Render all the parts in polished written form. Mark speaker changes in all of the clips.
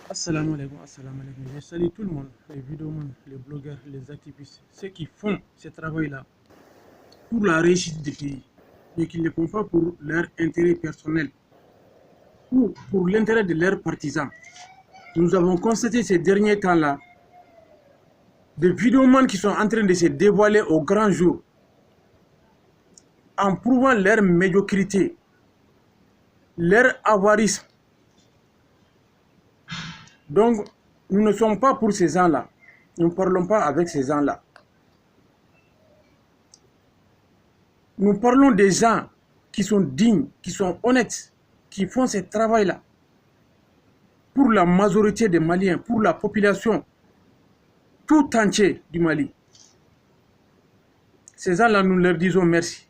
Speaker 1: Assalamu alaikum, assalamu alaikum. Je salue tout le monde, les vidéomans, les blogueurs, les activistes, ceux qui font ce travail-là pour la réussite du pays, mais qui ne le font pas pour leur intérêt personnel ou pour l'intérêt de leurs partisans. Nous avons constaté ces derniers temps-là des vidéomans qui sont en train de se dévoiler au grand jour en prouvant leur médiocrité, leur avarisme. Donc, nous ne sommes pas pour ces gens-là. Nous ne parlons pas avec ces gens-là. Nous parlons des gens qui sont dignes, qui sont honnêtes, qui font ce travail-là pour la majorité des Maliens, pour la population tout entière du Mali. Ces gens-là, nous leur disons merci.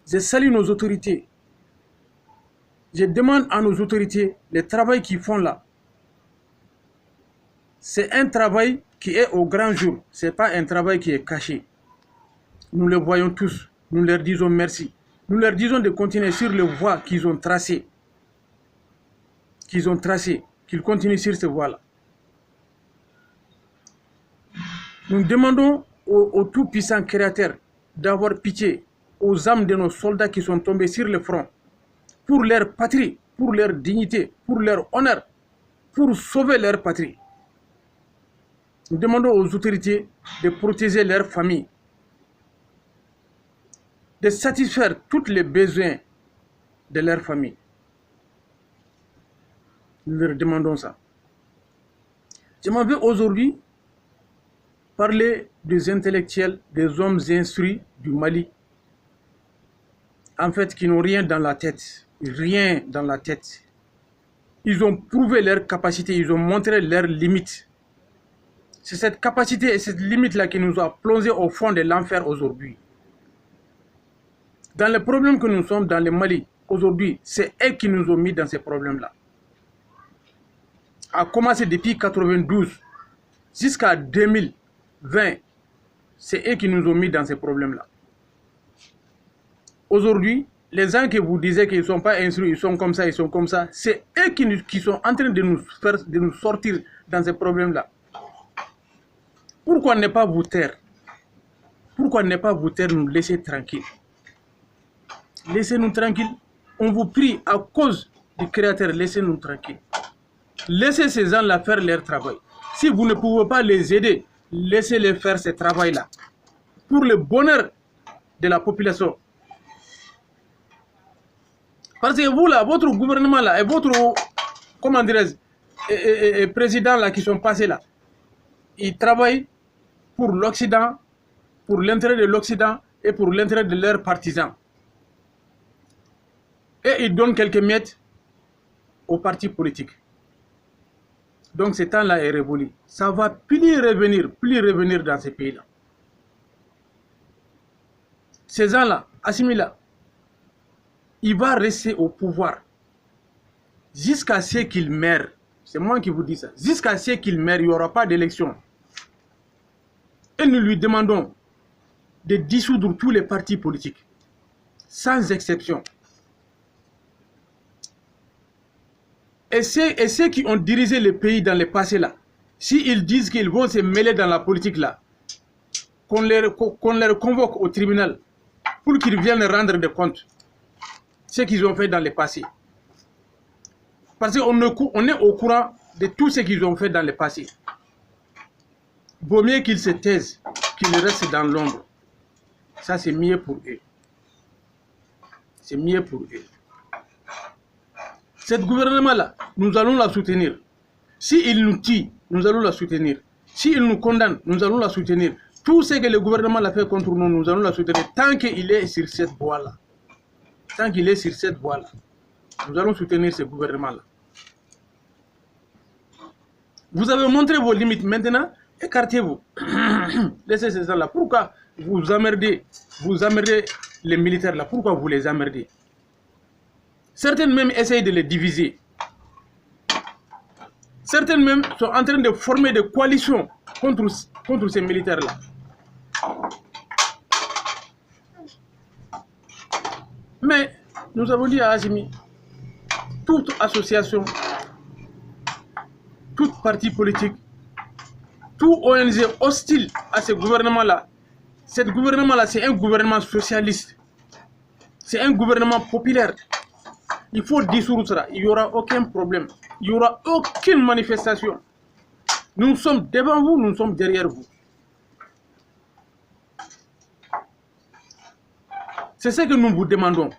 Speaker 1: Je salue nos autorités. Je demande à nos autorités le travail qu'ils font là. C'est un travail qui est au grand jour. Ce n'est pas un travail qui est caché. Nous le voyons tous. Nous leur disons merci. Nous leur disons de continuer sur le voie qu'ils ont tracé. Qu'ils continuent sur ce voie-là. Nous demandons au tout-puissant créateur d'avoir pitié aux âmes de nos soldats qui sont tombés sur le front pour leur patrie, pour leur dignité, pour leur honneur, pour sauver leur patrie. Nous demandons aux autorités de protéger leurs familles, de satisfaire tous les besoins de leur famille. Nous leur demandons ça. Je m'en vais aujourd'hui parler des intellectuels, des hommes instruits du Mali, en fait, qui n'ont rien dans la tête. Rien dans la tête. Ils ont prouvé leur capacité, ils ont montré leurs limites. C'est cette capacité et cette limite-là qui nous a plongé au fond de l'enfer aujourd'hui. Dans les problèmes que nous sommes dans le Mali aujourd'hui, c'est eux qui nous ont mis dans ces problèmes-là. A commencé depuis 1992 jusqu'à 2020, c'est eux qui nous ont mis dans ces problèmes-là. Aujourd'hui, les gens que vous disiez qu'ils ne sont pas instruits, ils sont comme ça, c'est eux qui sont en train de nous sortir dans ces problèmes-là. Pourquoi ne pas vous taire? Pourquoi ne pas vous taire, nous laisser tranquilles? Laissez-nous tranquilles. On vous prie à cause du Créateur, laissez-nous tranquilles. Laissez ces gens-là faire leur travail. Si vous ne pouvez pas les aider, laissez-les faire ce travail-là. Pour le bonheur de la population. Parce que vous là, votre gouvernement là, et votre, comment dirais-je, président là qui sont passés là, ils travaillent pour l'Occident, pour l'intérêt de l'Occident et pour l'intérêt de leurs partisans. Et ils donnent quelques miettes aux partis politiques. Donc ce temps-là est révolu. Ça va plus revenir dans ces pays-là. Ces gens-là, Assimi là, il va rester au pouvoir jusqu'à ce qu'il meure. C'est moi qui vous dis ça. Jusqu'à ce qu'il meure, il n'y aura pas d'élection. Et nous lui demandons de dissoudre tous les partis politiques, sans exception. Et ceux qui ont dirigé le pays dans le passé là, s'ils disent qu'ils vont se mêler dans la politique là, qu'on les convoque au tribunal pour qu'ils viennent rendre des comptes. Ce qu'ils ont fait dans le passé. Parce qu'on est au courant de tout ce qu'ils ont fait dans le passé. Vaut mieux qu'ils se taisent, qu'ils restent dans l'ombre. Ça, c'est mieux pour eux. C'est mieux pour eux. Cette gouvernement-là, nous allons la soutenir. S'il nous tue, nous allons la soutenir. S'il nous condamne, nous allons la soutenir. Tout ce que le gouvernement a fait contre nous, nous allons la soutenir. Tant qu'il est sur cette voie-là. Tant qu'il est sur cette voie-là, nous allons soutenir ce gouvernement-là. Vous avez montré vos limites. Maintenant, écartez-vous. Laissez ces gens-là. Pourquoi vous emmerdez les militaires-là? Pourquoi vous les emmerdez? Certaines même essayent de les diviser. Certaines même sont en train de former des coalitions contre ces militaires-là. Mais nous avons dit à Assimi, toute association toute partie politique, tout ONG hostile à ce gouvernement-là, ce gouvernement-là, c'est un gouvernement socialiste. C'est un gouvernement populaire. Il faut dissoudre ça. Il n'y aura aucun problème. Il n'y aura aucune manifestation. Nous sommes devant vous, nous sommes derrière vous. C'est ce que nous vous demandons.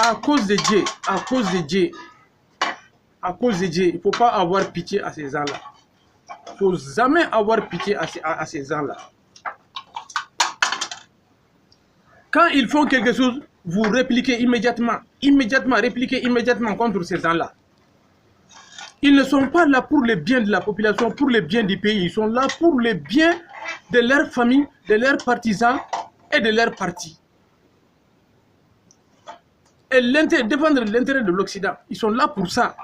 Speaker 1: À cause de Dieu, à cause de Dieu, à cause de Dieu, il ne faut pas avoir pitié à ces gens-là. Il ne faut jamais avoir pitié à ces gens-là. Quand ils font quelque chose, vous répliquez immédiatement. Répliquez immédiatement contre ces gens-là. Ils ne sont pas là pour le bien de la population, pour le bien du pays. Ils sont là pour le bien de leur famille, de leurs partisans et de leur parti. Et défendre l'intérêt de l'Occident. Ils sont là pour ça.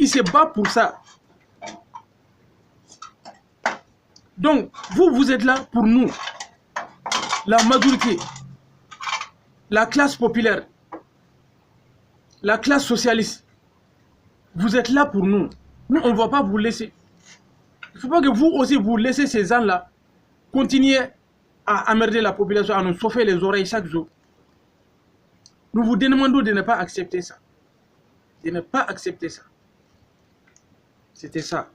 Speaker 1: Ils se battent pour ça. Donc, vous êtes là pour nous. La majorité. La classe populaire. La classe socialiste. Vous êtes là pour nous. Nous, on ne va pas vous laisser. Il ne faut pas que vous aussi vous laissez ces gens-là continuer à emmerder la population, à nous chauffer les oreilles chaque jour. Nous vous demandons de ne pas accepter ça. De ne pas accepter ça. C'était ça.